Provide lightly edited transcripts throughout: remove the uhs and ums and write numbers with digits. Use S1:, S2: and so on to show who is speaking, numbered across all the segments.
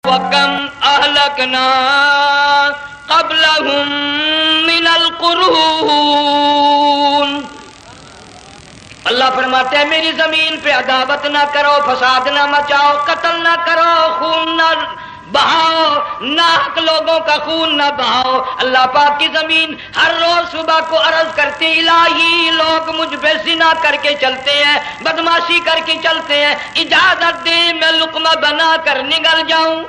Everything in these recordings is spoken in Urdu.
S1: وَكَمْ أَهْلَكْنَا قَبْلَهُمْ مِنَ الْقُرُونِ. اللہ فرماتے ہیں میری زمین پہ عداوت نہ کرو، فساد نہ مچاؤ، قتل نہ کرو، خون نہ بہاؤ، ناحق لوگوں کا خون نہ بہاؤ. اللہ پاک کی زمین ہر روز صبح کو عرض کرتی الہی لوگ مجھ پہ زنا کر کے چلتے ہیں، بدماشی کر کے چلتے ہیں، اجازت دے میں لقمہ بنا کر نگل جاؤں.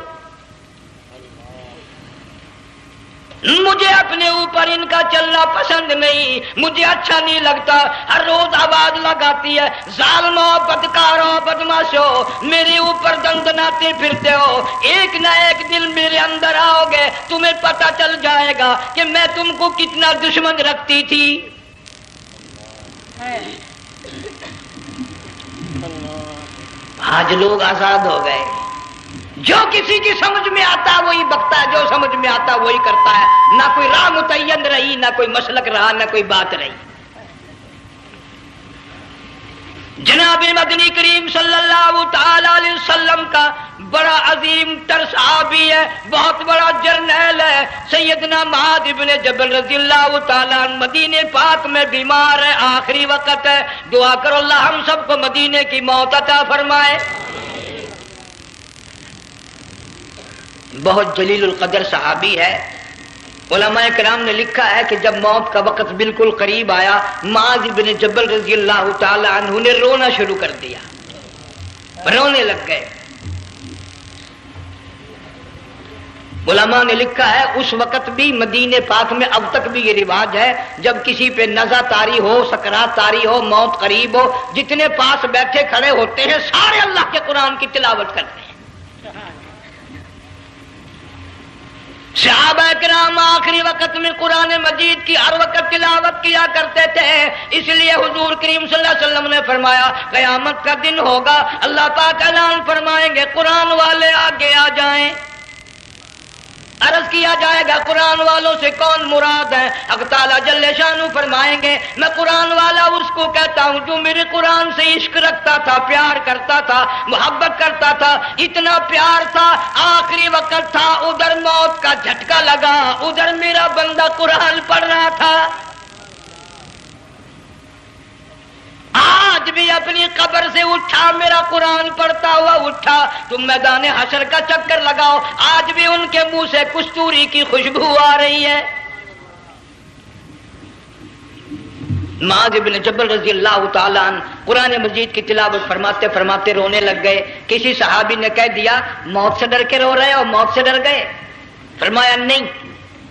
S1: مجھے اپنے اوپر ان کا چلنا پسند نہیں، مجھے اچھا نہیں لگتا. ہر روز آواز لگاتی ہے ظالمو، بدکارو، بدماشو، میرے اوپر دندناتے پھرتے ہو. ایک نہ ایک دن میرے اندر آؤ گے، تمہیں پتہ چل جائے گا کہ میں تم کو کتنا دشمن رکھتی تھی. آج لوگ آزاد ہو گئے، جو کسی کی سمجھ میں آتا ہے وہی بکتا ہے، جو سمجھ میں آتا ہے وہی کرتا ہے. نہ کوئی راہ متعین رہی، نہ کوئی مسلک رہا، نہ کوئی بات رہی. جناب مدنی کریم صلی اللہ تعالی علیہ وسلم کا بڑا عظیم تر صحابی ہے، بہت بڑا جرنیل ہے، سیدنا معاذ ابن جبل رضی اللہ تعالی عنہ. مدینے پاک میں بیمار ہے، آخری وقت ہے. دعا کرو اللہ ہم سب کو مدینے کی موت عطا فرمائے. بہت جلیل القدر صحابی ہے. علماء کرام نے لکھا ہے کہ جب موت کا وقت بالکل قریب آیا، معاذ بن جبل رضی اللہ تعالی عنہ نے رونا شروع کر دیا، رونے لگ گئے. علماء نے لکھا ہے اس وقت بھی مدینے پاک میں اب تک بھی یہ رواج ہے، جب کسی پہ نزع طاری ہو، سکرات طاری ہو، موت قریب ہو، جتنے پاس بیٹھے کھڑے ہوتے ہیں سارے اللہ کے قرآن کی تلاوت کرتے ہیں. صحابہ کرام آخری وقت میں قرآن مجید کی ہر وقت تلاوت کیا کرتے تھے. اس لیے حضور کریم صلی اللہ علیہ وسلم نے فرمایا قیامت کا دن ہوگا، اللہ پاک اعلان فرمائیں گے قرآن والے آگے آ جائیں. عرض کیا جائے گا قرآن والوں سے کون مراد ہے؟ حق تعالیٰ جل شانہ فرمائیں گے میں قرآن والا اس کو کہتا ہوں جو میرے قرآن سے عشق رکھتا تھا، پیار کرتا تھا، محبت کرتا تھا. اتنا پیار تھا، آخری وقت تھا، ادھر موت کا جھٹکا لگا، ادھر میرا بندہ قرآن پڑھ رہا تھا. آج بھی اپنی قبر سے اٹھا، میرا قرآن پڑھتا ہوا اٹھا. تم میدان حشر کا چکر لگاؤ، آج بھی ان کے منہ سے کستوری کی خوشبو آ رہی ہے. معاذ بن جبل رضی اللہ تعالیٰ عنہ قرآن مجید کی تلاوت فرماتے فرماتے رونے لگ گئے. کسی صحابی نے کہہ دیا موت سے ڈر کے رو رہے ہو، موت سے ڈر گئے؟ فرمایا نہیں.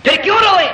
S1: پھر کیوں روئے؟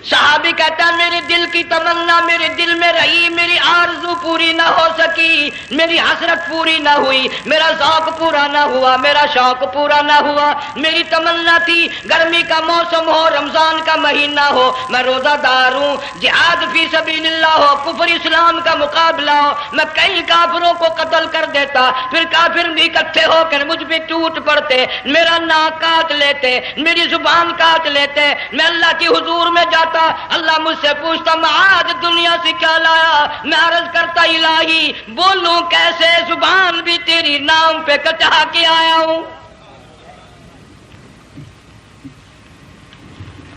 S1: صحابی کہتا ہے میرے دل کی تمنا میرے دل میں رہی، میری آرزو پوری نہ ہو سکی، میری حسرت پوری نہ ہوئی، میرا ذوق پورا نہ ہوا، میرا شوق پورا نہ ہوا. میری تمنا تھی گرمی کا موسم ہو، رمضان کا مہینہ ہو، میں روزہ دار ہوں، جہاد فی سبیل اللہ ہو، کفر اسلام کا مقابلہ ہو، میں کئی کافروں کو قتل کر دیتا، پھر کافر بھی اکٹھے ہو کر مجھ پہ ٹوٹ پڑتے، میرا ناک کاٹ لیتے، میری زبان کاٹ لیتے. میں اللہ کی حضور میں جاتا، اللہ مجھ سے پوچھتا معاذ دنیا سے کیا لایا؟ میں عرض کرتا الہی بولوں کیسے، زبان بھی تیری نام پہ کٹا کے آیا ہوں.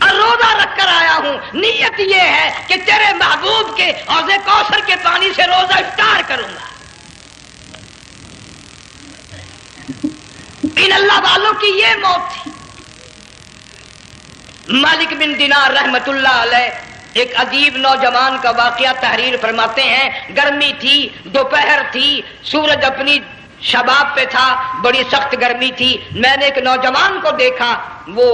S1: اور روزہ رکھ کر آیا ہوں، نیت یہ ہے کہ تیرے محبوب کے حوض کوثر کے پانی سے روزہ افطار کروں گا. ان اللہ والوں کی یہ موت تھی. مالک بن دینار رحمت اللہ علیہ ایک عجیب نوجوان کا واقعہ تحریر فرماتے ہیں. گرمی تھی، دوپہر تھی، سورج اپنی شباب پہ تھا، بڑی سخت گرمی تھی. میں نے ایک نوجوان کو دیکھا، وہ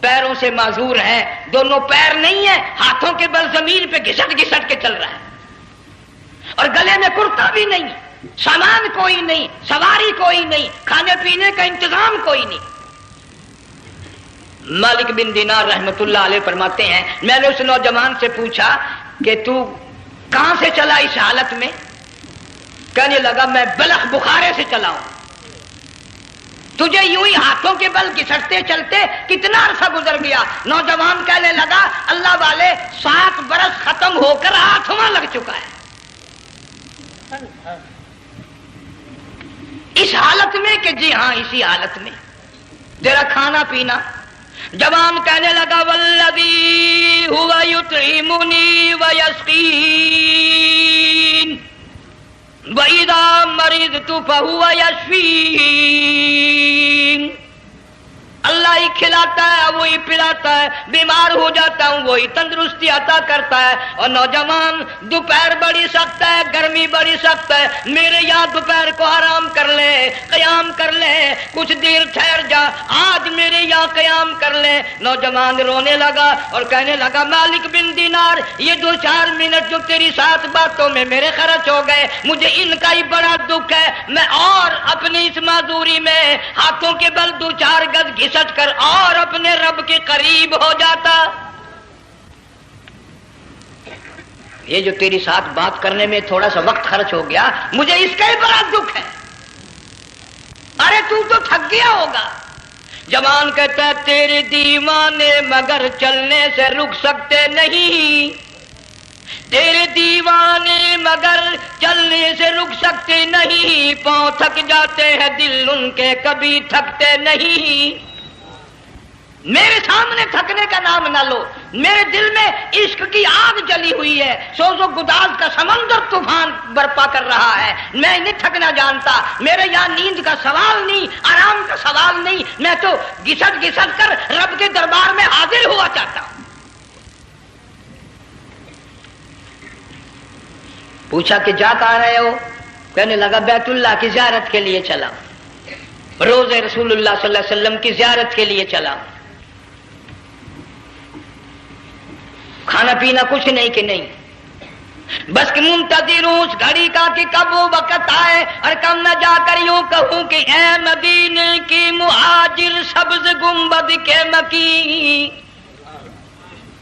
S1: پیروں سے معذور ہے، دونوں پیر نہیں ہیں، ہاتھوں کے بل زمین پہ گھسٹ گھسٹ کے چل رہا ہے، اور گلے میں کرتا بھی نہیں، سامان کوئی نہیں، سواری کوئی نہیں، کھانے پینے کا انتظام کوئی نہیں. مالک بن دینار رحمت اللہ علیہ فرماتے ہیں میں نے اس نوجوان سے پوچھا کہ تو کہاں سے چلا اس حالت میں؟ کہنے لگا میں بلخ بخارے سے چلا ہوں. تجھے یوں ہی ہاتھوں کے بل گھسٹتے چلتے کتنا عرصہ گزر گیا؟ نوجوان کہنے لگا اللہ والے 7 برس ختم ہو کر ہاتھواں لگ چکا ہے. اس حالت میں کہ جی ہاں اسی حالت میں. تیرا کھانا پینا. جوان کہنے لگا والذی ہوا یطعمنی ویسقین وَإِذَا مَرِضْتُ فَهُوَ يَشْفِينِ. اللہ ہی کھلاتا ہے, وہی پلاتا ہے, بیمار ہو جاتا ہوں وہی تندرستی عطا کرتا ہے. اور نوجوان دوپہر بڑی سخت ہے, گرمی بڑی سخت ہے, میرے یہاں دوپہر کو آرام کر لے, قیام کر لے, کچھ دیر ٹھہر جا, آج میرے یہاں قیام کر لے. نوجوان رونے لگا اور کہنے لگا مالک بن دینار, یہ 2-4 منٹ جو تیری ساتھ باتوں میں میرے خرچ ہو گئے, مجھے ان کا ہی بڑا دکھ ہے. میں اور اپنی اس معذوری میں ہاتھوں کے بل 2-4 گز گھسٹ کر اور اپنے رب کے قریب ہو جاتا. یہ جو تیری ساتھ بات کرنے میں تھوڑا سا وقت خرچ ہو گیا, مجھے اس کا ہی بڑا دکھ ہے. ارے تو تھک گیا ہوگا. جوان کہتا ہے تیرے دیوانے مگر چلنے سے رک سکتے نہیں, تیرے دیوانے مگر چلنے سے رک سکتے نہیں, پاؤں تھک جاتے ہیں دل ان کے کبھی تھکتے نہیں. میرے سامنے تھکنے کا نام نہ لو, میرے دل میں عشق کی آگ جلی ہوئی ہے, سوز و گداز کا سمندر طوفان برپا کر رہا ہے. میں نہیں تھکنا جانتا, میرے یہاں نیند کا سوال نہیں, آرام کا سوال نہیں, میں تو گھسٹ گھسٹ کر رب کے دربار میں حاضر ہوا چاہتا ہوں. پوچھا کہ جا کہاں رہے ہو؟ کہنے لگا بیت اللہ کی زیارت کے لیے چلا, روز رسول اللہ صلی اللہ علیہ وسلم کی زیارت کے لیے چلا. کھانا پینا کچھ نہیں کہ نہیں, بس کہ منتظر ہوں اس گھڑی کا کہ کب وہ وقت آئے اور کم نہ جا کر یوں کہوں کہ اے مدینے کی مہاجر سبز گنبد کے مکی,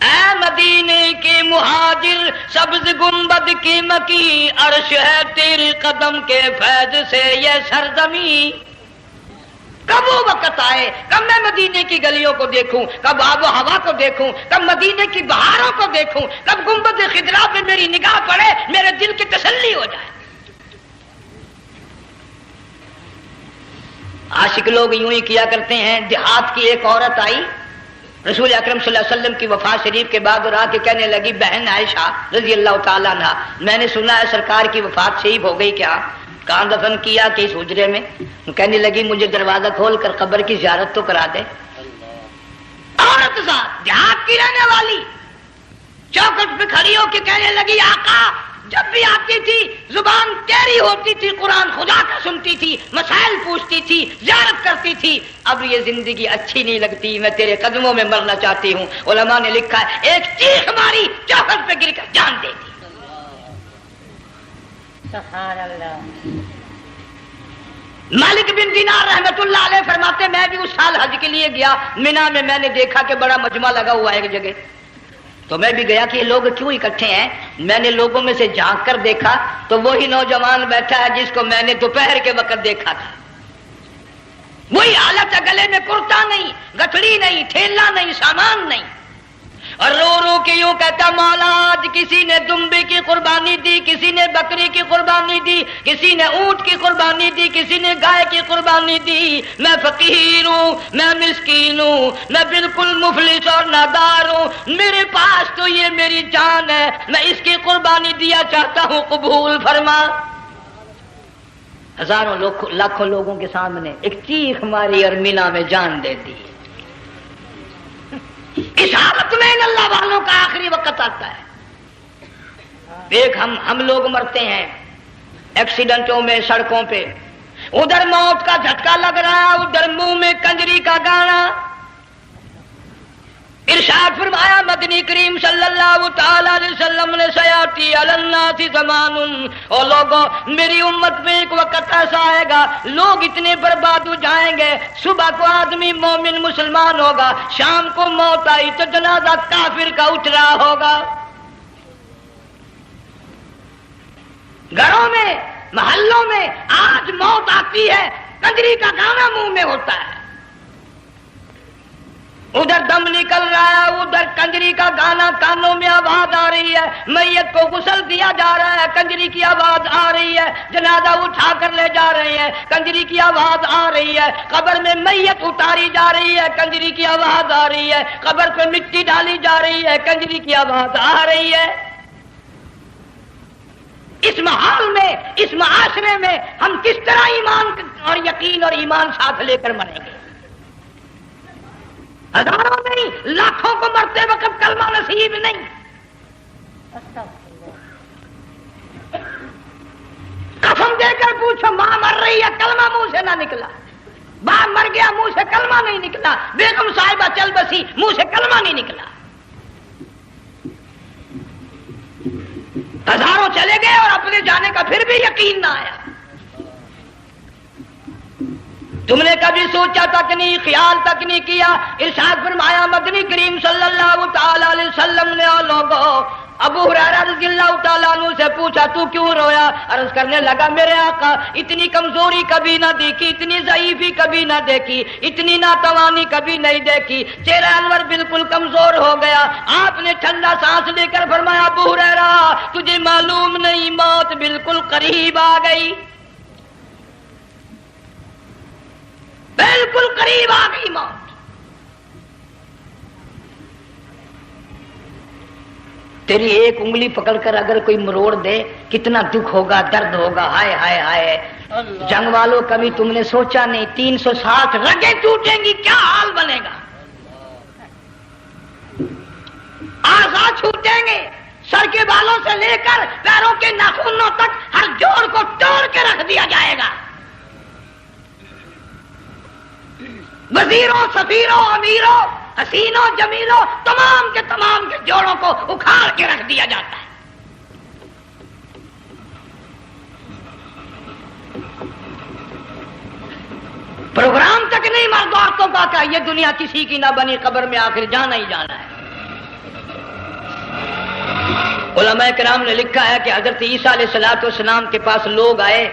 S1: اے مدینے کے مہاجر سبز گنبد کی مکی, عرش ہے تیرے قدم کے فیض سے یہ سرزمین. کب وہ وقت آئے, کب میں مدینے کی گلیوں کو دیکھوں, کب آب و ہوا کو دیکھوں, کب مدینے کی بہاروں کو دیکھوں, کب گنبد خضرا پہ میری نگاہ پڑے, میرے دل کی تسلی ہو جائے. عاشق لوگ یوں ہی کیا کرتے ہیں. دیہات کی ایک عورت آئی رسول اکرم صلی اللہ علیہ وسلم کی وفات شریف کے بعد اور آ کے کہنے لگی بہن عائشہ رضی اللہ تعالیٰ عنہا, میں نے سنا ہے سرکار کی وفات شریف ہو گئی, کیا کہاں دفن کیا کہ اس حجرے میں؟ کہنے لگی مجھے دروازہ کھول کر قبر کی زیارت تو کرا دے. عورت ساتھ دیہات کی رہنے والی چوکٹ پہ کھڑی ہو کے کہنے لگی آقا جب بھی آتی تھی زبان تیری ہوتی تھی, قرآن خدا کا سنتی تھی, مسائل پوچھتی تھی, زیارت کرتی تھی, اب یہ زندگی اچھی نہیں لگتی, میں تیرے قدموں میں مرنا چاہتی ہوں. علماء نے لکھا ہے ایک چیخ ماری, چوکٹ پہ گر کر جان دے دی. سبحان اللہ. مالک بن دینار رحمت اللہ علیہ فرماتے میں بھی اس سال حج کے لیے گیا, مینا میں میں نے دیکھا کہ بڑا مجمع لگا ہوا ہے ایک جگہ, تو میں بھی گیا کہ یہ لوگ کیوں اکٹھے ہیں. میں نے لوگوں میں سے جھانک کر دیکھا تو وہی نوجوان بیٹھا ہے جس کو میں نے دوپہر کے وقت دیکھا تھا. وہی حالت ہے, گلے میں کرتا نہیں, گٹھڑی نہیں, تھیلا نہیں, سامان نہیں, اور رو رو کے یوں کہتا مولا آج کسی نے دمبے کی قربانی دی, کسی نے بکری کی قربانی دی, کسی نے اونٹ کی قربانی دی, کسی نے گائے کی قربانی دی. میں فقیر ہوں, میں مسکین ہوں, میں بالکل مفلس اور نادار ہوں, میرے پاس تو یہ میری جان ہے, میں اس کی قربانی دیا چاہتا ہوں, قبول فرما. ہزاروں لاکھوں لوگوں کے سامنے ایک چیخ ماری اور مینا میں جان دے دی. اس حالت میں ان اللہ والوں کا آخری وقت آتا ہے. ایک ہم لوگ مرتے ہیں ایکسیڈنٹوں میں, سڑکوں پہ, ادھر موت کا جھٹکا لگ رہا, ادھر منہ میں کنجری کا گانا. ارشاد فرمایا مدنی کریم صلی اللہ تعالی علیہ وسلم نے سیاتی علی الناس زمان, اور لوگوں میری امت میں ایک وقت ایسا آئے گا لوگ اتنے برباد ہو جائیں گے, صبح کو آدمی مومن مسلمان ہوگا, شام کو موت آئی تو جنازہ کافر کا اٹھ رہا ہوگا. گھروں میں, محلوں میں آج موت آتی ہے, کنجری کا گانا منہ میں ہوتا ہے. ادھر دم نکل رہا ہے، ادھر کنجری کا گانا کانوں میں آواز آ رہی ہے، میت کو غسل دیا جا رہا ہے، کنجری کی آواز آ رہی ہے، جنازہ اٹھا کر لے جا رہے ہیں، کنجری کی آواز آ رہی ہے، قبر میں میت اتاری جا رہی ہے، کنجری کی آواز آ رہی ہے، قبر پہ مٹی ڈالی جا رہی ہے، کنجری کی آواز آ رہی ہے۔ اس ماحول میں، اس معاشرے میں ہم کس طرح ایمان اور یقین اور ایمان ساتھ لے کر مریں گے؟ ہزاروں نہیں، لاکھوں کو مرتے وقت کلمہ نصیب نہیں۔ قسم دے کر پوچھو، ماں مر رہی ہے، کلمہ منہ سے نہ نکلا، باپ مر گیا، منہ سے کلمہ نہیں نکلا، بیگم صاحبہ چل بسی، منہ سے کلمہ نہیں نکلا، ہزاروں چلے گئے اور اپنے جانے کا پھر بھی یقین نہ آیا۔ تم نے کبھی سوچا تک نہیں، خیال تک نہیں کیا؟ ارشاد فرمایا مدنی کریم صلی اللہ تعالی علیہ وسلم نے، اور لوگوں، ابو ہریرہ رضی اللہ تعالیٰ عنہ سے پوچھا تو کیوں رویا؟ عرض کرنے لگا میرے آقا اتنی کمزوری کبھی نہ دیکھی، اتنی ضعیفی کبھی نہ دیکھی، اتنی ناتوانی کبھی نہیں دیکھی، چہرہ انور بالکل کمزور ہو گیا۔ آپ نے ٹھنڈا سانس لے کر فرمایا ابو ہریرہ تجھے معلوم نہیں موت بالکل قریب آ گئی، بالکل قریب آ گئی موت۔ تیری ایک انگلی پکڑ کر اگر کوئی مروڑ دے کتنا دکھ ہوگا، درد ہوگا، ہائے ہائے ہائے۔ جنگ والوں کبھی تم نے سوچا نہیں 360 رگیں ٹوٹیں گی کیا حال بنے گا، اعضاء چھوٹیں گے، سر کے بالوں سے لے کر پیروں کے ناخنوں تک ہر جوڑ کو توڑ کے رکھ دیا جائے گا، وزیروں، سفیروں، امیروں، حسینوں، جمیلوں، تمام کے جوڑوں کو اکھاڑ کے رکھ دیا جاتا ہے۔ پروگرام تک نہیں مرد عورتوں کا کہ یہ دنیا کسی کی نہ بنی، قبر میں آخر جانا ہی جانا ہے۔ علماء کرام نے لکھا ہے کہ حضرت عیسیٰ علیہ السلام کے پاس لوگ آئے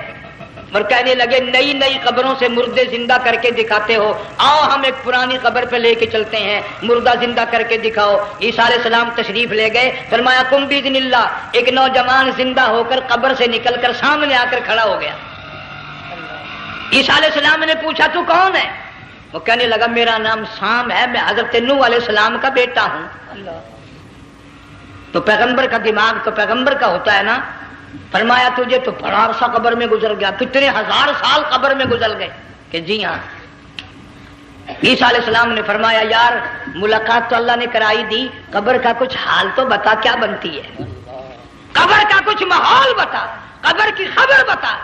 S1: اور کہنے لگے نئی نئی قبروں سے مردے زندہ کر کے دکھاتے ہو، آؤ ہم ایک پرانی قبر پہ لے کے چلتے ہیں، مردہ زندہ کر کے دکھاؤ۔ عیسیٰ علیہ السلام تشریف لے گئے، فرمایا قم باذن اللہ، ایک نوجوان زندہ ہو کر قبر سے نکل کر سامنے آ کر کھڑا ہو گیا۔ عیسیٰ علیہ السلام نے پوچھا تو کون ہے؟ وہ کہنے لگا میرا نام سام ہے، میں حضرت نوح علیہ السلام کا بیٹا ہوں۔ تو پیغمبر کا دماغ تو پیغمبر کا ہوتا ہے نا۔ فرمایا تجھے تو بڑا عرصہ قبر میں گزر گیا، کتنے ہزار سال قبر میں گزر گئے؟ کہ جی ہاں۔ عیسیٰ علیہ السلام نے فرمایا یار ملاقات تو اللہ نے کرائی دی، قبر کا کچھ حال تو بتا کیا بنتی ہے، قبر کا کچھ ماحول بتا، قبر کی خبر بتا۔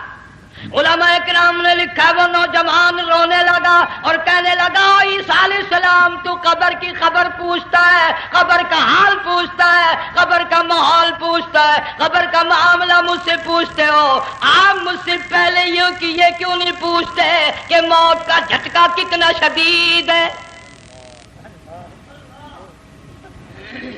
S1: علماء کرام نے لکھا وہ نوجوان رونے لگا اور کہنے لگا عیسیٰ علیہ السلام تو قبر کی خبر پوچھتا ہے، قبر کا حال پوچھتا ہے، قبر کا ماحول پوچھتا ہے، قبر کا معاملہ مجھ سے پوچھتے ہو، آپ مجھ سے پہلے یہ کیوں نہیں پوچھتے کہ موت کا جھٹکا کتنا شدید ہے؟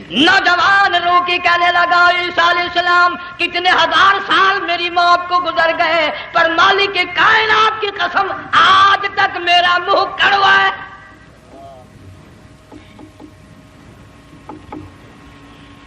S1: نوجوان رو کے کہنے لگا عیسیٰ علیہ السلام کتنے ہزار سال میری موت کو گزر گئے، پر مالک کائنات کی قسم آج تک میرا منہ کڑوا ہے۔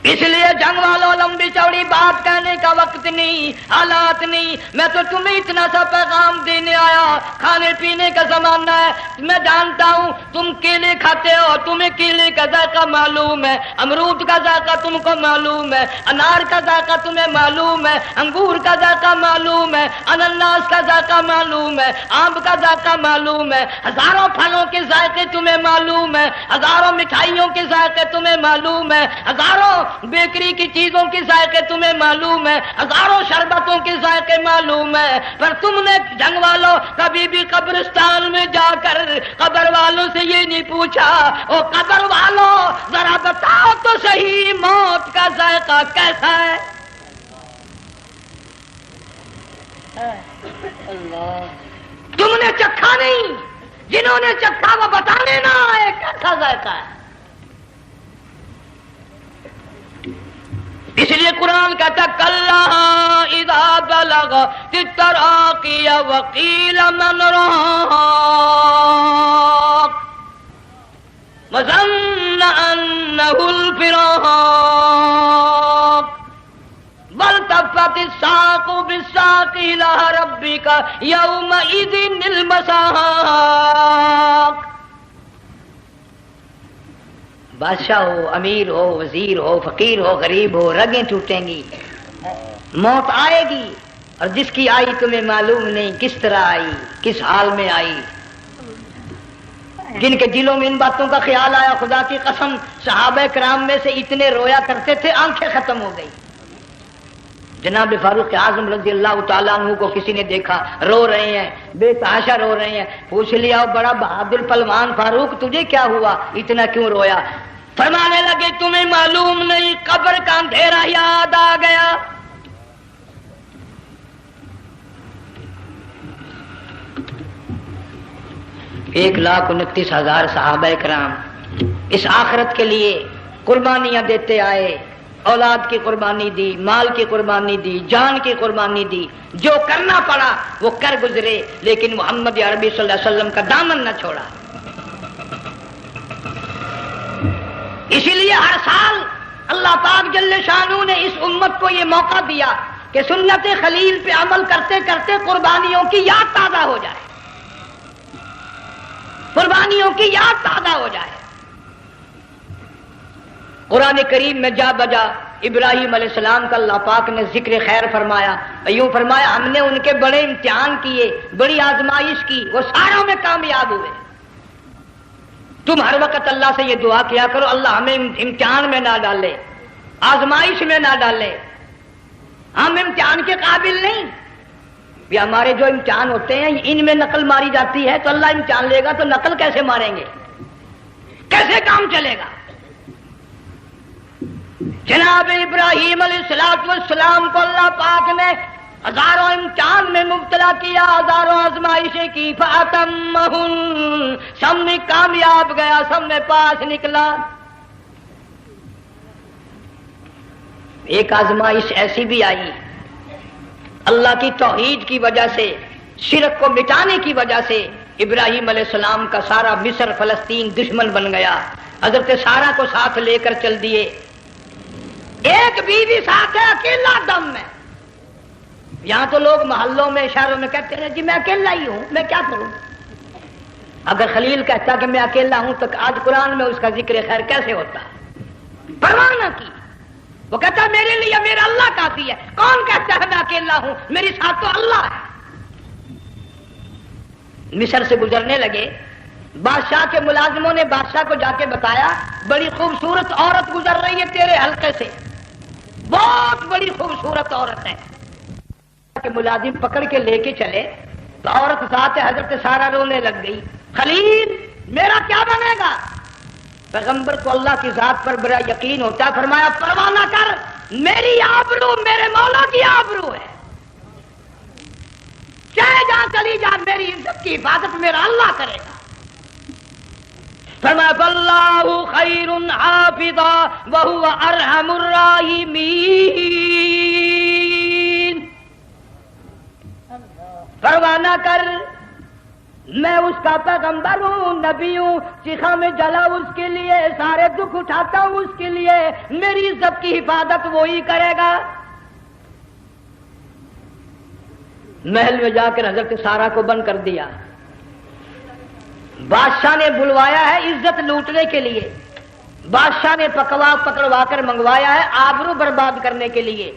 S1: اس لیے جنگ والوں لمبی چوڑی بات کہنے کا وقت نہیں، حالات نہیں، میں تو تمہیں اتنا سا پیغام دینے آیا، کھانے پینے کا زمانہ ہے، میں جانتا ہوں تم کیلے کھاتے ہو، تمہیں کیلے کا ذائقہ معلوم ہے، امرود کا ذائقہ تم کو معلوم ہے، انار کا ذائقہ تمہیں معلوم ہے، انگور کا ذائقہ معلوم ہے، انناس کا ذائقہ معلوم ہے، آم کا ذائقہ معلوم ہے، ہزاروں پھلوں کے ذائقے تمہیں معلوم ہے، ہزاروں مٹھائیوں کے ذائقے تمہیں معلوم ہے، ہزاروں بیکری کی چیزوں کے ذائقے تمہیں معلوم ہے، ہزاروں شربتوں کے ذائقے معلوم ہے، پر تم نے جنگ والوں کبھی بھی قبرستان میں جا کر قبر والوں سے یہ نہیں پوچھا او قبر والوں ذرا بتاؤ تو صحیح موت کا ذائقہ کیسا ہے؟ تم نے چکھا نہیں، جنہوں نے چکھا وہ بتانے نہ آئے کیسا ذائقہ ہے۔ اس لیے قرآن کہتا کلا اذا بلغت التراقی وقیل من راق، وظن أنه الفراق والتفت الساق بالساق إلى ربك يومئذ المساق. بادشاہ ہو، امیر ہو، وزیر ہو، فقیر ہو، غریب ہو، رگیں ٹوٹیں گی، موت آئے گی، اور جس کی آئی تمہیں معلوم نہیں کس طرح آئی، کس حال میں آئی. جن کے دلوں میں ان باتوں کا خیال آیا، خدا کی قسم صحابہ کرام میں سے اتنے رویا کرتے تھے آنکھیں ختم ہو گئی. جناب فاروق اعظم رضی اللہ تعالیٰ عنہ کو کسی نے دیکھا رو رہے ہیں، بے تحاشا رو رہے ہیں. پوچھ لیا بڑا بہادر پہلوان فاروق تجھے کیا ہوا، اتنا کیوں رویا؟ فرمانے لگے تمہیں معلوم نہیں قبر کا اندھیرا یاد آ گیا. ایک 1,29,000 صحابہ کرام اس آخرت کے لیے قربانیاں دیتے آئے، اولاد کی قربانی دی، مال کی قربانی دی، جان کی قربانی دی، جو کرنا پڑا وہ کر گزرے، لیکن محمد عربی صلی اللہ علیہ وسلم کا دامن نہ چھوڑا. اسی لیے ہر سال اللہ پاک جل شانہ نے اس امت کو یہ موقع دیا کہ سنت خلیل پہ عمل کرتے کرتے قربانیوں کی یاد تازہ ہو جائے، قربانیوں کی یاد تازہ ہو جائے. قرآن کریم میں جا بجا ابراہیم علیہ السلام کا اللہ پاک نے ذکر خیر فرمایا، یوں فرمایا ہم نے ان کے بڑے امتحان کیے، بڑی آزمائش کی، وہ ساروں میں کامیاب ہوئے. تم ہر وقت اللہ سے یہ دعا کیا کرو اللہ ہمیں امتحان میں نہ ڈالے، آزمائش میں نہ ڈالے، ہم امتحان کے قابل نہیں. یہ ہمارے جو امتحان ہوتے ہیں ان میں نقل ماری جاتی ہے، تو اللہ امتحان لے گا تو نقل کیسے ماریں گے، کیسے کام چلے گا؟ جناب ابراہیم علیہ السلام کو اللہ پاک نے ہزاروں امتحان میں مبتلا کیا، ہزاروں آزمائشیں کی، فَأَتَمَّهُنْ سب میں کامیاب گیا، سب میں پاس نکلا. ایک آزمائش ایسی بھی آئی اللہ کی توحید کی وجہ سے، شرک کو مٹانے کی وجہ سے ابراہیم علیہ السلام کا سارا مصر فلسطین دشمن بن گیا. حضرت سارہ کو ساتھ لے کر چل دیے، ایک بیوی ساتھ ہے اکیلا دم میں. یہاں تو لوگ محلوں میں شہروں میں کہتے ہیں جی میں اکیلا ہی ہوں، میں کیا کروں. اگر خلیل کہتا کہ میں اکیلا ہوں تو آج قرآن میں اس کا ذکر خیر کیسے ہوتا؟ پرواہ نہ کی، وہ کہتا میرے لیے میرا اللہ کافی ہے. کون کہتا ہے میں اکیلا ہوں، میری ساتھ تو اللہ ہے. مصر سے گزرنے لگے، بادشاہ کے ملازموں نے بادشاہ کو جا کے بتایا بڑی خوبصورت عورت گزر رہی ہے تیرے حلقے سے، بہت بڑی خوبصورت عورت ہے. کہ ملازم پکڑ کے لے کے چلے تو عورت ذات حضرت سارہ رونے لگ گئی. خلیل میرا کیا بنے گا؟ پیغمبر کو اللہ کی ذات پر بڑا یقین ہوتا ہے، فرمایا پرواہ نہ کر، میری آبرو میرے مولا کی آبرو ہے، چاہے جہاں چلی جا میری عزت کی حفاظت میرا اللہ کرے گا. فرمایا فاللہ خیر حافظا وہو ارحم الراحمین. پرواہ نہ کر، میں اس کا پیغمبر ہوں، نبی ہوں، چیخا میں جلا اس کے لیے، سارے دکھ اٹھاتا ہوں اس کے لیے، میری عزت کی حفاظت وہی کرے گا. محل میں جا کر حضرت سارہ کو بند کر دیا. بادشاہ نے بلوایا ہے عزت لوٹنے کے لیے، بادشاہ نے پکڑوا کر منگوایا ہے آبرو برباد کرنے کے لیے.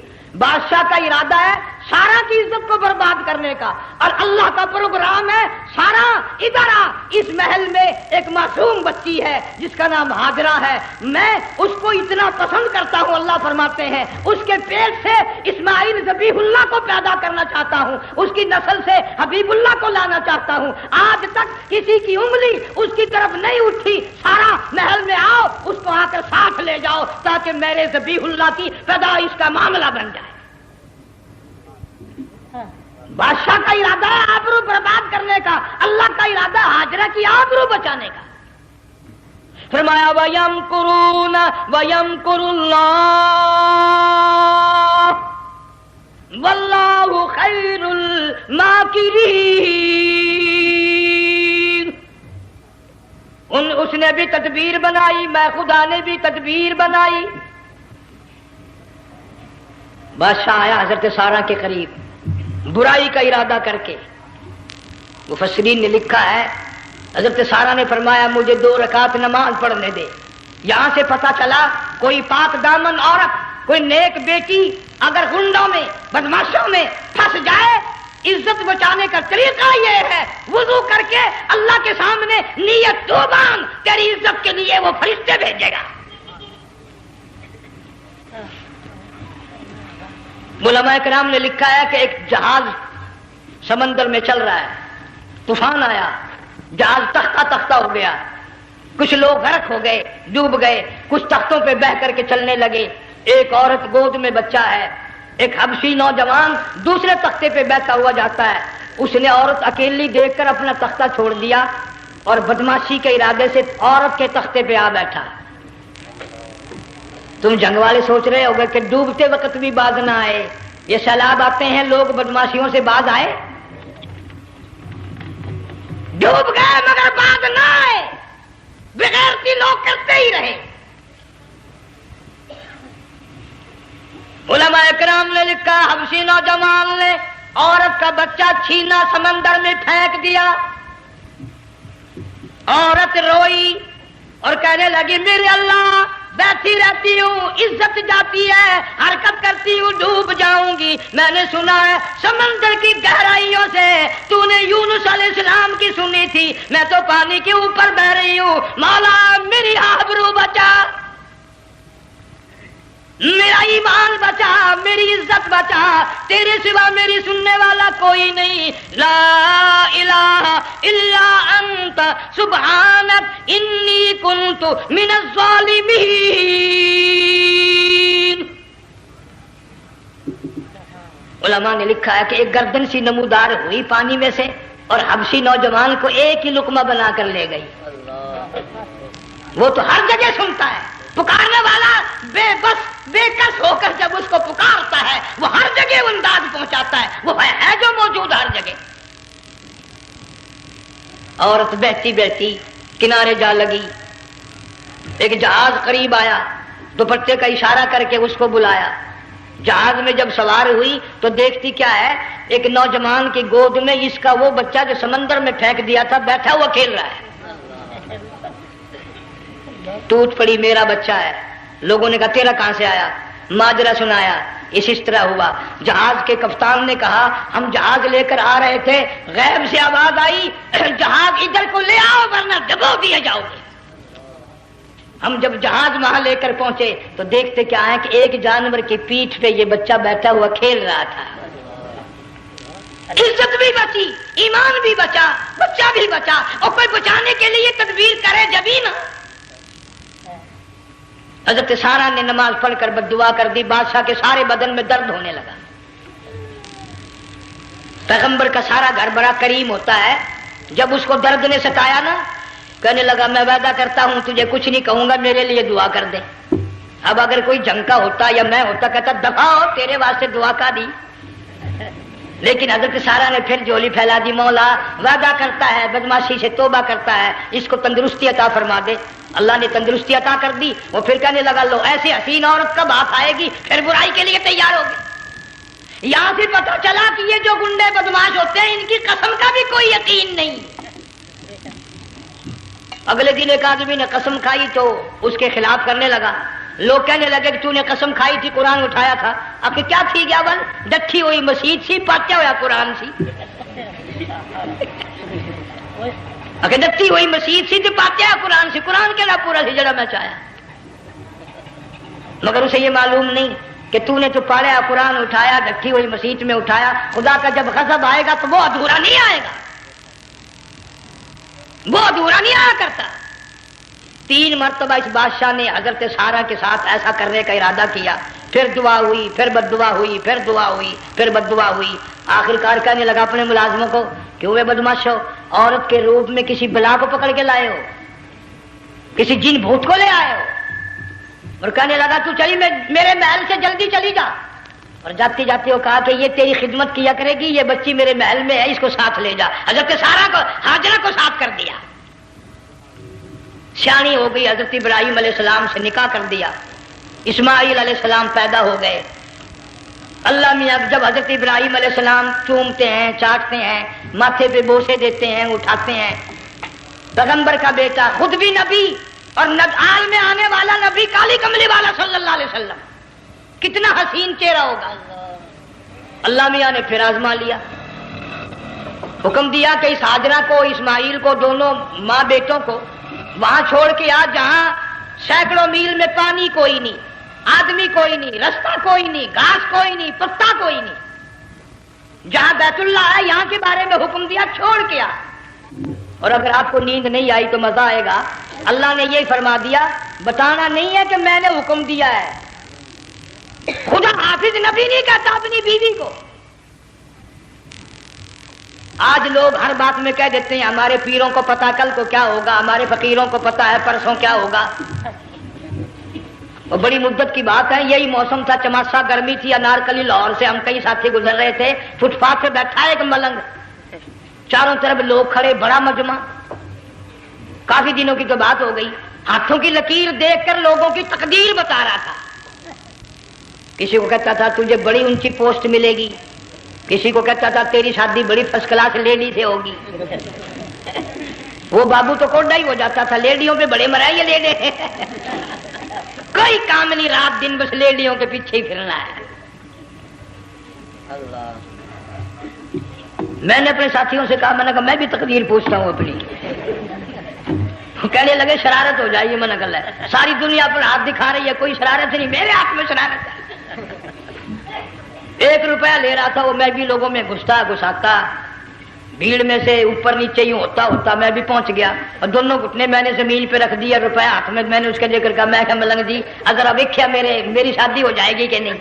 S1: بادشاہ کا ارادہ ہے سارا کی عزت کو برباد کرنے کا، اور اللہ کا پروگرام ہے سارا ادھر آ، اس محل میں ایک معصوم بچی ہے جس کا نام ہاجرہ ہے، میں اس کو اتنا پسند کرتا ہوں، اللہ فرماتے ہیں اس کے پیٹ سے اسماعیل ذبیح اللہ کو پیدا کرنا چاہتا ہوں، اس کی نسل سے حبیب اللہ کو لانا چاہتا ہوں. آج تک کسی کی انگلی اس کی طرف نہیں اٹھی. سارا محل میں آؤ، اس کو آ کر ساتھ لے جاؤ تاکہ میرے ذبیح اللہ کی پیدائش کا معاملہ بن جائے. بادشاہ کا ارادہ ہے آبرو برباد کرنے کا، اللہ کا ارادہ ہاجرہ کی آبرو بچانے کا. فرمایا وَيَمْكُرُونَ وَيَمْكُرُ اللَّهُ وَاللَّهُ خَيْرُ الْمَاكِرِينَ. اس نے بھی تدبیر بنائی، میں خدا نے بھی تدبیر بنائی۔ بادشاہ آیا حضرت سارہ کے قریب برائی کا ارادہ کر کے۔ مفسرین نے لکھا ہے حضرت سارہ نے فرمایا مجھے 2 رکعت نماز پڑھنے دے۔ یہاں سے پتہ چلا کوئی پاک دامن عورت، کوئی نیک بیٹی اگر گنڈوں میں بدماشوں میں پھنس جائے، عزت بچانے کا طریقہ یہ ہے وضو کر کے اللہ کے سامنے نیت توبان، تیری عزت کے لیے وہ فرشتے بھیجے گا۔ علماء کرام نے لکھا ہے کہ ایک جہاز سمندر میں چل رہا ہے، طوفان آیا، جہاز تختہ تختہ ہو گیا، کچھ لوگ غرق ہو گئے، ڈوب گئے، کچھ تختوں پہ بہ کر کے چلنے لگے۔ ایک عورت گود میں بچہ ہے، ایک حبشی نوجوان دوسرے تختے پہ بیٹھا ہوا جاتا ہے۔ اس نے عورت اکیلی دیکھ کر اپنا تختہ چھوڑ دیا اور بدماشی کے ارادے سے عورت کے تختے پہ آ بیٹھا۔ تم جنگ والے سوچ رہے ہوگے کہ ڈوبتے وقت بھی باز نہ آئے، یہ سیلاب آتے ہیں لوگ بدماشیوں سے باز آئے؟ ڈوب گئے مگر باز نہ آئے، بغیرتی لوگ کرتے ہی رہے۔ علماء کرام نے لکھا حبشی نوجوان نے عورت کا بچہ چھینا، سمندر میں پھینک دیا۔ عورت روئی اور کہنے لگی میرے اللہ، بیٹھی رہتی ہوں، عزت جاتی ہے، حرکت کرتی ہوں، ڈوب جاؤں گی۔ میں نے سنا ہے سمندر کی گہرائیوں سے تو نے یونس علیہ السلام کی سنی تھی، میں تو پانی کے اوپر بہ رہی ہوں، مولا میری آبرو بچا، میرا ایمان بچا، میری عزت بچا، تیرے سوا میری سننے والا کوئی نہیں، لا الہ الا انت سبحانک انی کنت من الظالمین۔ علماء نے لکھا ہے کہ ایک گردن سی نمودار ہوئی پانی میں سے اور حبشی نوجوان کو ایک ہی لقمہ بنا کر لے گئی۔ وہ تو ہر جگہ سنتا ہے، پکارنے والا بے بس بے کس ہو کر جب اس کو پکارتا ہے وہ ہر جگہ انداز پہنچاتا ہے، وہ ہے جو موجود ہر جگہ۔ عورت بہتی بہتی کنارے جا لگی، ایک جہاز قریب آیا، دوپٹے کا اشارہ کر کے اس کو بلایا۔ جہاز میں جب سوار ہوئی تو دیکھتی کیا ہے، ایک نوجوان کی گود میں اس کا وہ بچہ جو سمندر میں پھینک دیا تھا بیٹھا ہوا کھیل رہا ہے۔ ٹوٹ پڑی میرا بچہ ہے۔ لوگوں نے کہا تیرا کہاں سے آیا؟ ماجرا سنایا، اس طرح ہوا۔ جہاز کے کپتان نے کہا ہم جہاز لے کر آ رہے تھے، غیب سے آواز آئی جہاز ادھر کو لے آؤ ورنہ ڈبو دیے جاؤ گے۔ ہم جب جہاز وہاں لے کر پہنچے تو دیکھتے کیا ہے کہ ایک جانور کی پیٹھ پہ یہ بچہ بیٹھا ہوا کھیل رہا تھا۔ عزت بھی بچی، ایمان بھی بچا، بچہ بھی بچا، اور کوئی بچانے کے لیے تدبیر کرے جبھی نا۔ حضرت سارہ نے نماز پڑھ کر بد دعا کر دی، بادشاہ کے سارے بدن میں درد ہونے لگا۔ پیغمبر کا سارا گھر بڑا کریم ہوتا ہے، جب اس کو درد نے ستایا نا کہنے لگا میں وعدہ کرتا ہوں تجھے کچھ نہیں کہوں گا، میرے لیے دعا کر دے۔ اب اگر کوئی جنگ کا ہوتا یا میں ہوتا کہتا دفع ہو تیرے واسطے دعا کا دی، لیکن حضرت سارہ نے پھر جولی پھیلا دی، مولا وعدہ کرتا ہے بدماشی سے توبہ کرتا ہے، اس کو تندرستی عطا فرما دے۔ اللہ نے تندرستی عطا کر دی۔ وہ پھر کہنے لگا لو ایسی حسین عورت کب ہاتھ آئے گی، پھر برائی کے لیے تیار ہوگی۔ یہاں سے پتہ چلا کہ یہ جو گنڈے بدماش ہوتے ہیں ان کی قسم کا بھی کوئی یقین نہیں۔ اگلے دن ایک آدمی نے قسم کھائی تو اس کے خلاف کرنے لگا۔ لوگ کہنے لگے کہ تو نے قسم کھائی تھی، قرآن اٹھایا تھا، اب کیا تھی گیا بل ڈٹھی ہوئی مسجد سی، پاٹیا ہوا قرآن سی، اگر ڈٹھی ہوئی مسجد سی تو پاٹیا قرآن سی، قرآن کے لا پورا سی جڑا میں چاہیا، مگر اسے یہ معلوم نہیں کہ تو نے تو پاڑیا قرآن اٹھایا، ڈٹھی ہوئی مسجد میں اٹھایا۔ خدا کا جب غضب آئے گا تو وہ ادھورا نہیں آئے گا، وہ ادھورا نہیں آیا کرتا۔ 3 مرتبہ اس بادشاہ نے حضرت سارہ کے ساتھ ایسا کرنے کا ارادہ کیا، پھر دعا ہوئی، پھر بد دعا ہوئی، پھر دعا ہوئی، پھر بد دعا ہوئی۔ آخر کار کہنے لگا اپنے ملازموں کو کہ ہوئے بدماش ہو، عورت کے روپ میں کسی بلا کو پکڑ کے لائے ہو، کسی جن بھوت کو لے آئے ہو، اور کہنے لگا تو چلی میرے محل سے جلدی چلی جا، اور جاتے جاتے وہ کہا کہ یہ تیری خدمت کیا کرے گی، یہ بچی میرے محل میں ہے، اس کو ساتھ لے جا۔ حضرت سارہ کو، ہاجرہ کو ساتھ کر دیا۔ سیانی ہو گئی، حضرت ابراہیم علیہ السلام سے نکاح کر دیا، اسماعیل علیہ السلام پیدا ہو گئے۔ اللہ میاں جب حضرت ابراہیم علیہ السلام چومتے ہیں، چاٹتے ہیں، ماتھے پہ بوسے دیتے ہیں، اٹھاتے ہیں، پیغمبر کا بیٹا، خود بھی نبی اور آل میں آنے والا نبی، کالی کملی والا صلی اللہ علیہ وسلم، کتنا حسین چہرہ ہوگا۔ اللہ میاں نے پھر آزما لیا، حکم دیا کہ اس ہاجرہ کو، اسماعیل کو، دونوں ماں بیٹوں کو وہاں چھوڑ کے آ جہاں سینکڑوں میل میں پانی کوئی نہیں، آدمی کوئی نہیں، رستہ کوئی نہیں، گھاس کوئی نہیں، پتا کوئی نہیں، جہاں بیت اللہ ہے یہاں کے بارے میں حکم دیا چھوڑ کے آ۔ اور اگر آپ کو نیند نہیں آئی تو مزہ آئے گا، اللہ نے یہ فرما دیا، بتانا نہیں ہے کہ میں نے حکم دیا ہے، خدا حافظ نبی نہیں کہتا اپنی بیوی کو۔ آج لوگ ہر بات میں کہہ دیتے ہیں ہمارے پیروں کو پتا کل کو کیا ہوگا، ہمارے فقیروں کو پتا ہے پرسوں کیا ہوگا۔ اور بڑی مدت کی بات ہے، یہی موسم تھا، چماسا گرمی تھی، انارکلی لاہور سے ہم کئی ساتھی گزر رہے تھے، فٹ پاتھ پہ بیٹھا ایک ملنگ، چاروں طرف لوگ کھڑے، بڑا مجمع، کافی دنوں کی تو بات ہو گئی، ہاتھوں کی لکیر دیکھ کر لوگوں کی تقدیر بتا رہا تھا۔ کسی کو کہتا تھا تجھے بڑی اونچی پوسٹ ملے گی، کسی کو کہتا تھا تیری شادی بڑی فرسٹ کلاس لیڈی سے ہوگی۔ وہ بابو تو کوڈا ہی ہو جاتا تھا، لیڈیوں پہ بڑے مرائے یہ لیڈے، کوئی کام نہیں، رات دن بس لیڈیوں کے پیچھے ہی پھرنا ہے۔ میں نے اپنے ساتھیوں سے کہا، میں نے کہا میں بھی تقدیر پوچھتا ہوں اپنی۔ کہنے لگے شرارت ہو جائے، میں نے کہا ساری دنیا پر ہاتھ دکھا رہی ہے، کوئی شرارت نہیں، میرے ہاتھ میں شرارت ہے۔ 1 روپیہ لے رہا تھا وہ، میں بھی لوگوں میں گھساتا بھیڑ میں سے اوپر نیچے ہی ہوتا میں بھی پہنچ گیا، اور دونوں گھٹنے میں نے زمین پہ رکھ دیا، روپیہ ہاتھ میں، میں نے اس کا ذکر کہا، میں کہا ملنگ جی اگر اب ویکھیا میری شادی ہو جائے گی کہ نہیں۔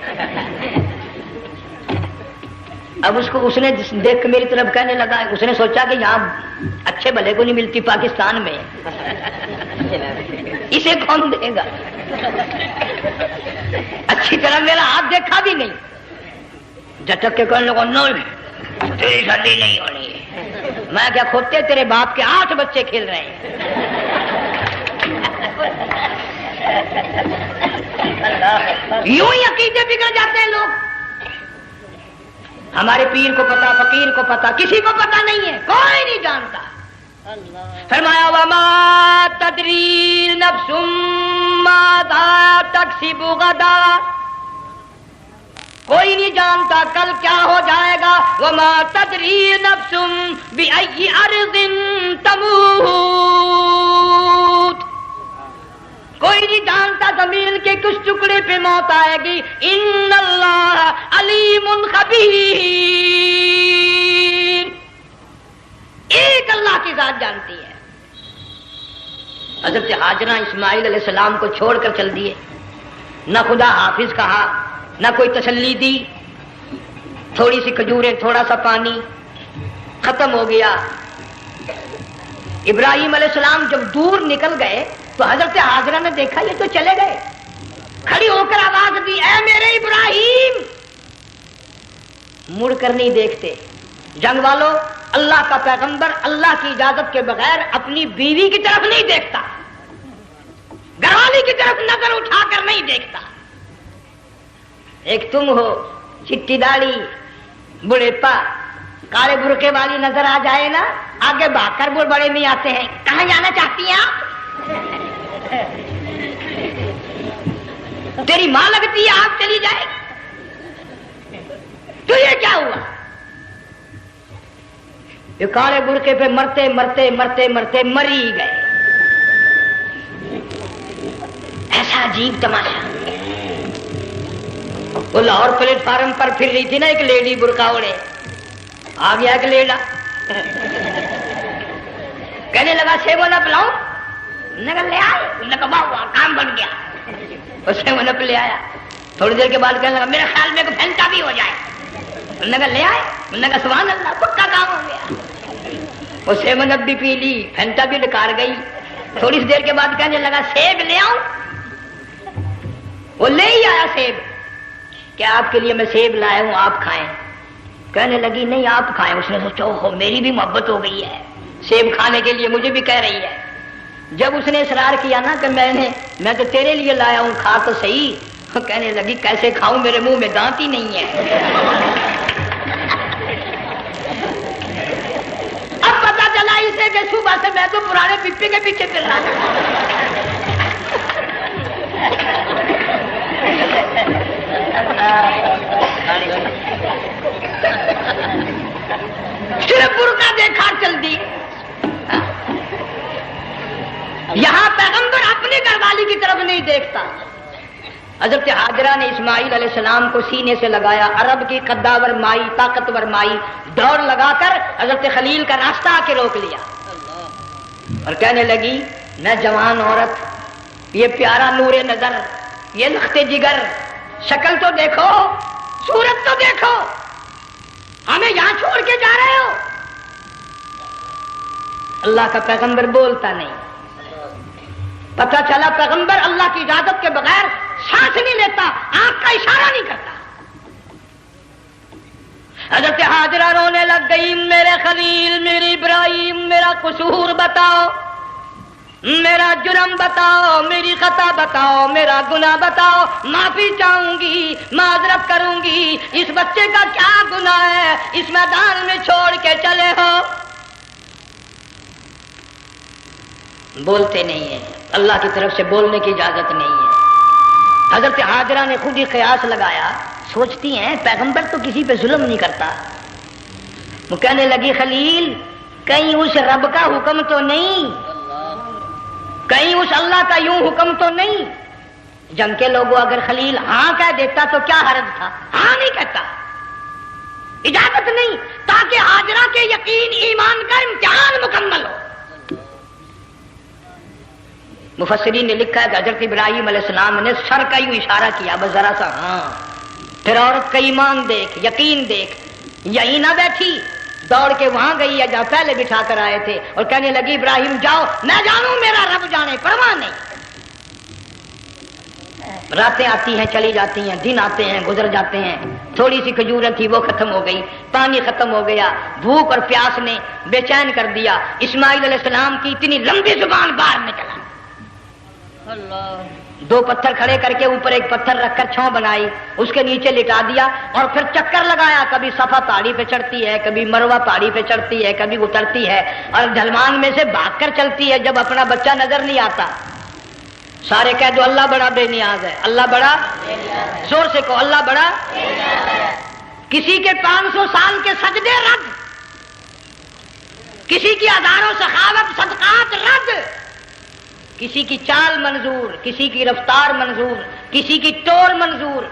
S1: اب اس نے دیکھ کے میری طرف کہنے لگا، اس نے سوچا کہ یہاں اچھے بھلے کو نہیں ملتی پاکستان میں، اسے کون دے گا؟ اچھی طرح میرا ہاتھ دیکھا بھی نہیں، جھٹک کے کہنے لگا نہیں تیری شادی نہیں ہونی ہے۔ میں کیا کھوتے تیرے باپ کے 8 بچے کھیل رہے ہیں۔ یوں ہی عقیدے بگڑ جاتے ہیں لوگ، ہمارے پیر کو پتا، فقیر کو پتا، کسی کو پتا نہیں ہے، کوئی نہیں جانتا۔ فرمایا وما تدری نفس ماذا تکسب غدا، کوئی نہیں جانتا کل کیا ہو جائے گا۔ وما تدری نفس بأی ارض تموت، کوئی نہیں جانتا زمین کے کس ٹکڑے پہ موت آئے گی۔ ان اللہ علیم خبیر، ایک اللہ کی ذات جانتی ہے۔ حضرت ہاجرہ اسماعیل علیہ السلام کو چھوڑ کر چل دیے، نہ خدا حافظ کہا، نہ کوئی تسلی دی، تھوڑی سی کھجوریں، تھوڑا سا پانی، ختم ہو گیا۔ ابراہیم علیہ السلام جب دور نکل گئے تو حضرت ہاجرہ نے دیکھا یہ تو چلے گئے، کھڑی ہو کر آواز دی، اے میرے ابراہیم۔ مڑ کر نہیں دیکھتے جنگ والوں، اللہ کا پیغمبر اللہ کی اجازت کے بغیر اپنی بیوی کی طرف نہیں دیکھتا، گھر والی کی طرف نظر اٹھا کر نہیں دیکھتا۔ ایک تم ہو، چٹی داڑھی، بڑھیپا، کالے برقعے والی نظر آ جائے نا، آگے بھاگ کر بڑے میں آتے ہیں، کہاں جانا چاہتی ہیں آپ؟ تیری ماں لگتی ہے، آپ چلی جائے تو یہ کیا ہوا؟ یہ کالے برقعے پہ مرتے مرتے مرتے مرتے مری گئے۔ ایسا عجیب تماشا۔ وہ لاہور پلیٹ فارم پر پھر رہی تھی نا ایک لیڈی برقع اوڑے، آ گیا ایک لیڈا، کہنے لگا سیب نپ لاؤں؟ نے کہا لے آئے، نے کہا واہ کام بن گیا، اسے وہ نپ لے آیا۔ تھوڑی دیر کے بعد کہنے لگا میرے خیال میں پھینٹا بھی ہو جائے، نے کہا لے آئے، نے کہا سبحان اللہ پکا کام ہو گیا۔ وہ سیب نپ بھی پی لی، پھینٹا بھی ڈکار گئی۔ تھوڑی سی دیر کے بعد کہنے لگا سیب لے آؤں؟ وہ لے ہی آیا سیب، کیا آپ کے لیے میں سیب لایا ہوں آپ کھائیں؟ کہنے لگی نہیں آپ کھائیں۔ اس نے سوچا اوہ میری بھی محبت ہو گئی ہے، سیب کھانے کے لیے مجھے بھی کہہ رہی ہے۔ جب اس نے اصرار کیا نا کہ میں تو تیرے لیے لایا ہوں، کھا تو صحیح، کہنے لگی کیسے کھاؤں، میرے منہ میں دانت ہی نہیں ہے۔ اب پتا چلا اسے کہ صبح سے میں تو پرانے پپی کے پیچھے پھر رہا تھا۔ صرف برقع دیکھا چل دی۔ یہاں پیغمبر اپنے گھر والی کی طرف نہیں دیکھتا۔ حضرت حاجرہ نے اسماعیل علیہ السلام کو سینے سے لگایا، عرب کی قداور مائی، طاقتور مائی، دوڑ لگا کر حضرت خلیل کا راستہ آ کے روک لیا اور کہنے لگی میں جوان عورت، یہ پیارا نور نظر، یہ لخت جگر، شکل تو دیکھو، صورت تو دیکھو، ہمیں یہاں چھوڑ کے جا رہے ہو؟ اللہ کا پیغمبر بولتا نہیں۔ پتہ چلا پیغمبر اللہ کی اجازت کے بغیر سانس نہیں لیتا، آنکھ کا اشارہ نہیں کرتا۔ حضرت حاجرہ رونے لگ گئی، میرے خلیل، میری ابراہیم، میرا قصور بتاؤ، میرا جرم بتاؤ، میری خطا بتاؤ، میرا گناہ بتاؤ، معافی چاہوں گی، معذرت کروں گی، اس بچے کا کیا گناہ ہے، اس میدان میں چھوڑ کے چلے ہو؟ بولتے نہیں ہیں، اللہ کی طرف سے بولنے کی اجازت نہیں ہے۔ حضرت حاجرہ نے خود ہی قیاس لگایا، سوچتی ہیں پیغمبر تو کسی پہ ظلم نہیں کرتا۔ وہ کہنے لگی خلیل، کہیں اس رب کا حکم تو نہیں، کہیں اس اللہ کا یوں حکم تو نہیں؟ جنگ کے لوگوں اگر خلیل ہاں کہہ دیتا تو کیا حرج تھا؟ ہاں نہیں کہتا، اجازت نہیں، تاکہ حاجرہ کے یقین ایمان کا امتحان مکمل ہو۔ مفسرین نے لکھا ہے کہ حضرت ابراہیم علیہ السلام نے سر کا یوں اشارہ کیا، بس ذرا سا ہاں، پھر عورت کا ایمان دیکھ، یقین دیکھ، یہی نہ بیٹھی، دوڑ کے وہاں گئی یا جہاں پہلے بٹھا کر آئے تھے، اور کہنے لگی ابراہیم جاؤ، میں جانوں میرا رب جانے، پرواہ نہیں۔ راتیں آتی ہیں چلی جاتی ہیں، دن آتے ہیں گزر جاتے ہیں، تھوڑی سی کھجوریں تھی وہ ختم ہو گئی، پانی ختم ہو گیا، بھوک اور پیاس نے بے چین کر دیا۔ اسماعیل علیہ السلام کی اتنی لمبی زبان باہر نکلا، دو پتھر کھڑے کر کے اوپر ایک پتھر رکھ کر چھاؤں بنائی، اس کے نیچے لٹا دیا اور پھر چکر لگایا، کبھی صفا پہاڑی پہ چڑھتی ہے، کبھی مروہ پہاڑی پہ چڑھتی ہے، کبھی اترتی ہے اور ڈھلوان میں سے بھاگ کر چلتی ہے جب اپنا بچہ نظر نہیں آتا۔ سارے کہہ دو اللہ بڑا بے نیاز ہے، اللہ بڑا، زور سے کہو اللہ بڑا۔ کسی کے 500 سال کے سجدے رد، کسی کی ہزاروں سخاوت صدقات رد، کسی کی چال منظور، کسی کی رفتار منظور، کسی کی ٹور منظور۔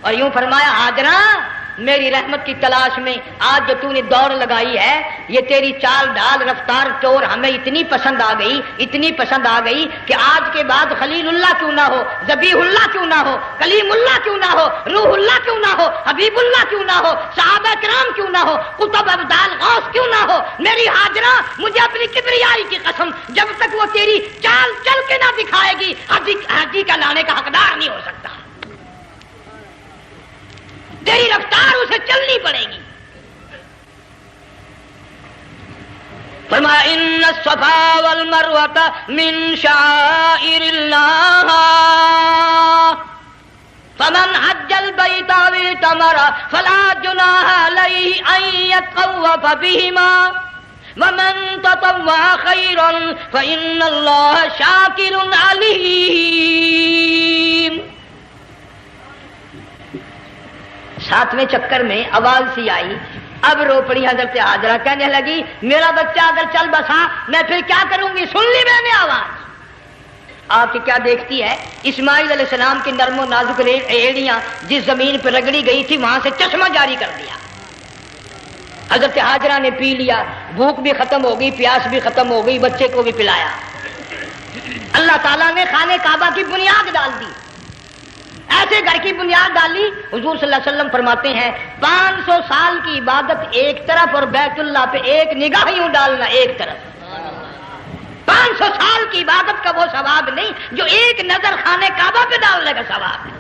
S1: اور یوں فرمایا حاجرہ میری رحمت کی تلاش میں آج جو تو نے دوڑ لگائی ہے، یہ تیری چال ڈال رفتار ٹور ہمیں اتنی پسند آ گئی، اتنی پسند آ گئی کہ آج کے بعد خلیل اللہ کیوں نہ ہو، ذبیح اللہ کیوں نہ ہو، کلیم اللہ کیوں نہ ہو، روح اللہ کیوں نہ ہو، حبیب اللہ کیوں نہ ہو، صحابہ کرام کیوں نہ ہو، قطب ابدال غوث کیوں نہ ہو، میری حاجرہ مجھے اپنی کبریائی کی قسم جب تک وہ تیری چال چل کے نہ دکھائے گی حاجی کا لانے کا حقدار نہیں ہو سکتا، تیری رفتار اسے چلنی پڑے گی۔ فرمایا ان الصفا والمروہ من شعائر اللہ فمن حج البیت او اعتمر فلا جناح علیہ ان یطوف بہما ومن تطوع خیرا فإن اللہ شاکر علیم۔ 7ویں چکر میں آواز سی آئی، اب رو پڑی حضرت حاجرہ، کہنے لگی میرا بچہ اگر چل بسا میں پھر کیا کروں گی؟ سن لی میں نے آواز۔ آپ کی کیا دیکھتی ہے؟ اسماعیل علیہ السلام کی نرم و نازک ایڑیاں جس زمین پہ رگڑی گئی تھی وہاں سے چشمہ جاری کر دیا۔ حضرت حاجرہ نے پی لیا، بھوک بھی ختم ہو گئی، پیاس بھی ختم ہو گئی، بچے کو بھی پلایا۔ اللہ تعالیٰ نے خانہ کعبہ کی بنیاد ڈال دی، ایسے گھر کی بنیاد ڈالی۔ حضور صلی اللہ علیہ وسلم فرماتے ہیں 500 سال کی عبادت ایک طرف اور بیت اللہ پہ ایک نگاہ یوں ڈالنا ایک طرف، 500 سال کی عبادت کا وہ ثواب نہیں جو ایک نظر خانہ کعبہ پہ ڈالنے کا ثواب ہے۔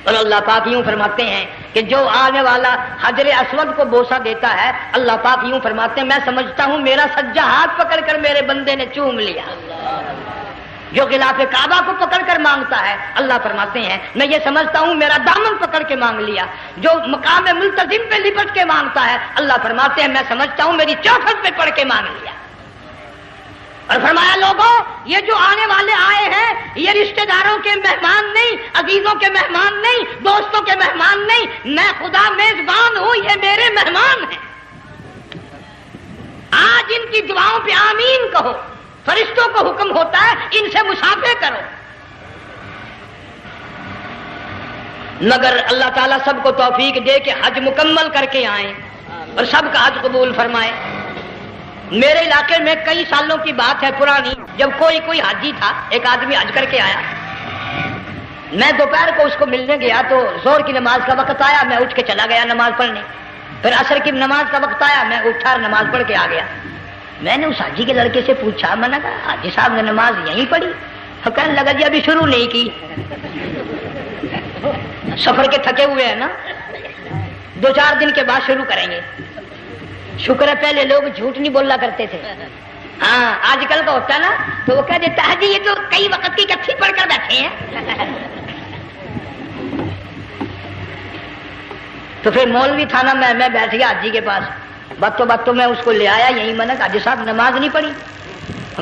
S1: اور اللہ پاک یوں فرماتے ہیں کہ جو آنے والا حجر اسود کو بوسہ دیتا ہے اللہ پاک یوں فرماتے ہیں میں سمجھتا ہوں میرا سجا ہاتھ پکڑ کر میرے بندے نے چوم لیا. جو غلاف کعبہ کو پکڑ کر مانگتا ہے اللہ فرماتے ہیں میں یہ سمجھتا ہوں میرا دامن پکڑ کے مانگ لیا. جو مقام ملتزم پہ لپٹ کے مانگتا ہے اللہ فرماتے ہیں میں سمجھتا ہوں میری چوکھٹ پہ پڑھ کے مانگ لیا. اور فرمایا لوگوں یہ جو آنے والے آئے ہیں یہ رشتہ داروں کے مہمان نہیں، عزیزوں کے مہمان نہیں، دوستوں کے مہمان نہیں، میں خدا میزبان ہوں، یہ میرے مہمان ہیں. آج ان کی دعاؤں پہ آمین کہو. فرشتوں کو حکم ہوتا ہے ان سے مصافحہ کرو. مگر اللہ تعالیٰ سب کو توفیق دے کہ حج مکمل کر کے آئیں اور سب کا حج قبول فرمائے. میرے علاقے میں کئی سالوں کی بات ہے پرانی، جب کوئی حاجی تھا، ایک آدمی حج کر کے آیا. میں دوپہر کو اس کو ملنے گیا تو زور کی نماز کا وقت آیا، میں اٹھ کے چلا گیا نماز پڑھنے. پھر عصر کی نماز کا وقت آیا، میں اٹھا اور نماز پڑھ کے آ گیا. میں نے اس حاجی کے لڑکے سے پوچھا، میں نے کہا حاجی صاحب نے نماز یہیں پڑھی؟ تو کہنے لگا جی ابھی شروع نہیں کی، سفر کے تھکے ہوئے ہیں نا، 2-4 دن کے بعد شروع کریں گے. شکر ہے پہلے لوگ جھوٹ نہیں بولا کرتے تھے. ہاں آج کل کا ہوتا نا تو وہ کہہ دیتا ہے جی یہ تو کئی وقت کی کچھی پڑھ کر بیٹھے ہیں. تو پھر مولوی تھا نا، میں بیٹھ گیا حاجی کے پاس. باتوں میں اس کو لے آیا یہی میں نے کہا حاجی صاحب نماز نہیں پڑھی؟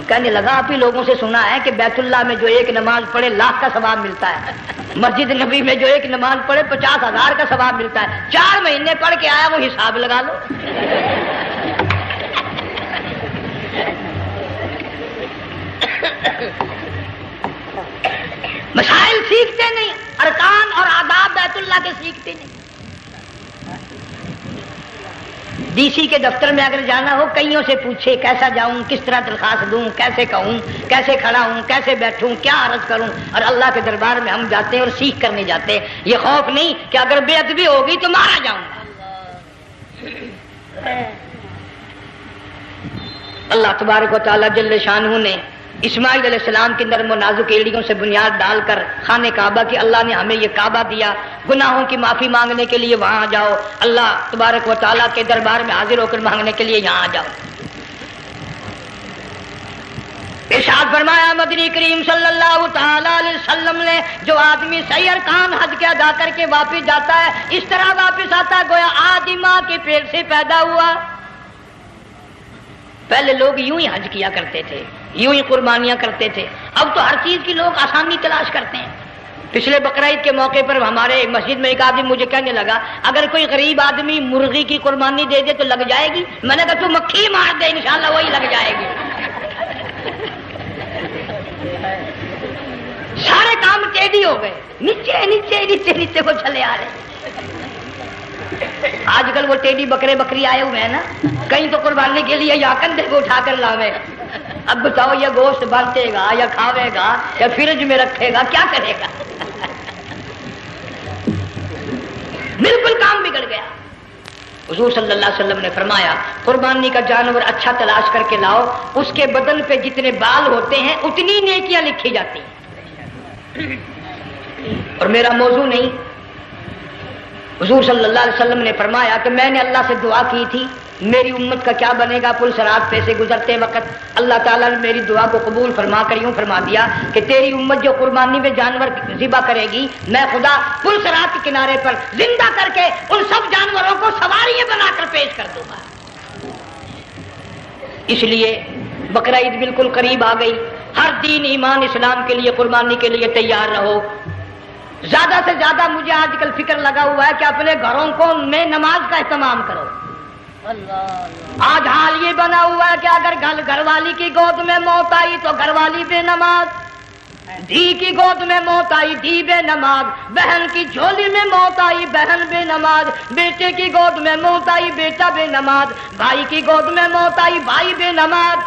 S1: کہنے لگا آپ ہی لوگوں سے سنا ہے کہ بیت اللہ میں جو ایک نماز پڑھے 1,00,000 کا ثواب ملتا ہے، مسجد نبی میں جو ایک نماز پڑھے 50,000 کا ثواب ملتا ہے. 4 مہینے پڑھ کے آیا، وہ حساب لگا لو. مسائل سیکھتے نہیں، ارکان اور آداب بیت اللہ کے سیکھتے نہیں. ڈی سی کے دفتر میں اگر جانا ہو کئیوں سے پوچھے کیسا جاؤں، کس طرح درخواست دوں، کیسے کہوں، کیسے کھڑا ہوں، کیسے بیٹھوں، کیا عرض کروں. اور اللہ کے دربار میں ہم جاتے ہیں اور سیکھ کر نہیں جاتے. یہ خوف نہیں کہ اگر بے ادبی ہوگی تو مارا جاؤں گا. اللہ تبارک و تعالیٰ جل شانہ نے اسماعیل علیہ السلام کی نرم و نازک ایڑیوں سے بنیاد ڈال کر خانہ کعبہ کی اللہ نے ہمیں یہ کعبہ دیا. گناہوں کی معافی مانگنے کے لیے وہاں جاؤ، اللہ تبارک و تعالیٰ کے دربار میں حاضر ہو کر مانگنے کے لیے یہاں جاؤ. ارشاد فرمایا مدنی کریم صلی اللہ تعالی علیہ وسلم نے جو آدمی صحیح ارکان حج کے ادا کر کے واپس جاتا ہے اس طرح واپس آتا ہے گویا آدمی ماں کے پیٹ سے پیدا ہوا. پہلے لوگ یوں ہی حج کیا کرتے تھے، یوں ہی قربانیاں کرتے تھے. اب تو ہر چیز کی لوگ آسانی تلاش کرتے ہیں. پچھلے بقرعید کے موقع پر ہمارے مسجد میں ایک آدمی مجھے کہنے لگا اگر کوئی غریب آدمی مرغی کی قربانی دے دے تو لگ جائے گی. میں نے کہا تو مکھی مار دے انشاءاللہ وہی لگ جائے گی. سارے کام ٹیڑھی ہو گئے، نیچے نیچے نیچے نیچے کو چلے آ رہے. آج کل وہ ٹیڑھی بکرے بکری آئے ہوئے ہیں نا، کہیں تو قربانی کے لیے یا کندھے کو اٹھا کر لاوے. اب بتاؤ یہ گوشت بانٹے گا یا کھاوے گا یا فریج میں رکھے گا، کیا کرے گا؟ بالکل کام بگڑ گیا. حضور صلی اللہ علیہ وسلم نے فرمایا قربانی کا جانور اچھا تلاش کر کے لاؤ، اس کے بدن پہ جتنے بال ہوتے ہیں اتنی نیکیاں لکھی جاتی ہیں. اور میرا موضوع نہیں، حضور صلی اللہ علیہ وسلم نے فرمایا کہ میں نے اللہ سے دعا کی تھی میری امت کا کیا بنے گا. پل صراط پہ سے گزرتے وقت اللہ تعالیٰ نے میری دعا کو قبول فرما کر یوں فرما دیا کہ تیری امت جو قربانی میں جانور ذبح کرے گی میں خدا پل صراط کے کنارے پر زندہ کر کے ان سب جانوروں کو سواریاں بنا کر پیش کر دوں گا. اس لیے بقرعید بالکل قریب آ گئی. ہر دین ایمان اسلام کے لیے قربانی کے لیے تیار رہو. زیادہ سے زیادہ مجھے آج کل فکر لگا ہوا ہے کہ اپنے گھروں کو میں نماز کا اہتمام کرو. آج حال یہ بنا ہوا ہے کہ اگر گھر والی کی گود میں موت آئی تو گھر والی بے نماز، دھی کی گود میں موت آئی دھی بے نماز، بہن کی جھولی میں موت آئی بہن بے نماز، بیٹے کی گود میں موت آئی بیٹا بے نماز، بھائی کی گود میں موت آئی بھائی بے نماز.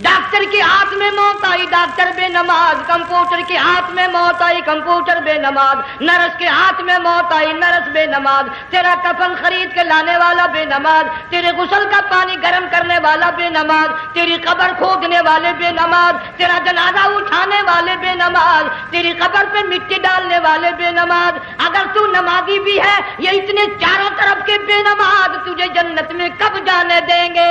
S1: ڈاکٹر کے ہاتھ میں موت آئی، ڈاکٹر بے نماز، کمپیوٹر کے ہاتھ میں موت آئی، کمپیوٹر بے نماز، نرس کے ہاتھ میں موت آئی، نرس بے نماز، تیرا کفن خرید کے لانے والا بے نماز، تیرے غسل کا پانی گرم کرنے والا بے نماز، تیری قبر کھودنے والے بے نماز، تیرا جنازہ اٹھانے والے بے نماز، تیری قبر پہ مٹی ڈالنے والے بے نماز۔ اگر تو نمازی بھی ہے، یہ اتنے چاروں طرف کے بے نماز تجھے جنت میں کب جانے دیں گے؟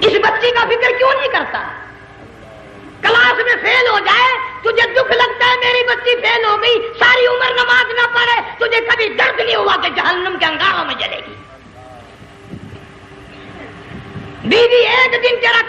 S1: اس بچی کا فکر کیوں نہیں کرتا؟ کلاس میں فیل ہو جائے تجھے دکھ لگتا ہے میری بچی فیل ہو گئی، ساری عمر نماز نہ پڑھے تجھے کبھی درد نہیں ہوا کہ جہنم کے انگاروں میں جلے گی؟ بیوی ایک دن تیرا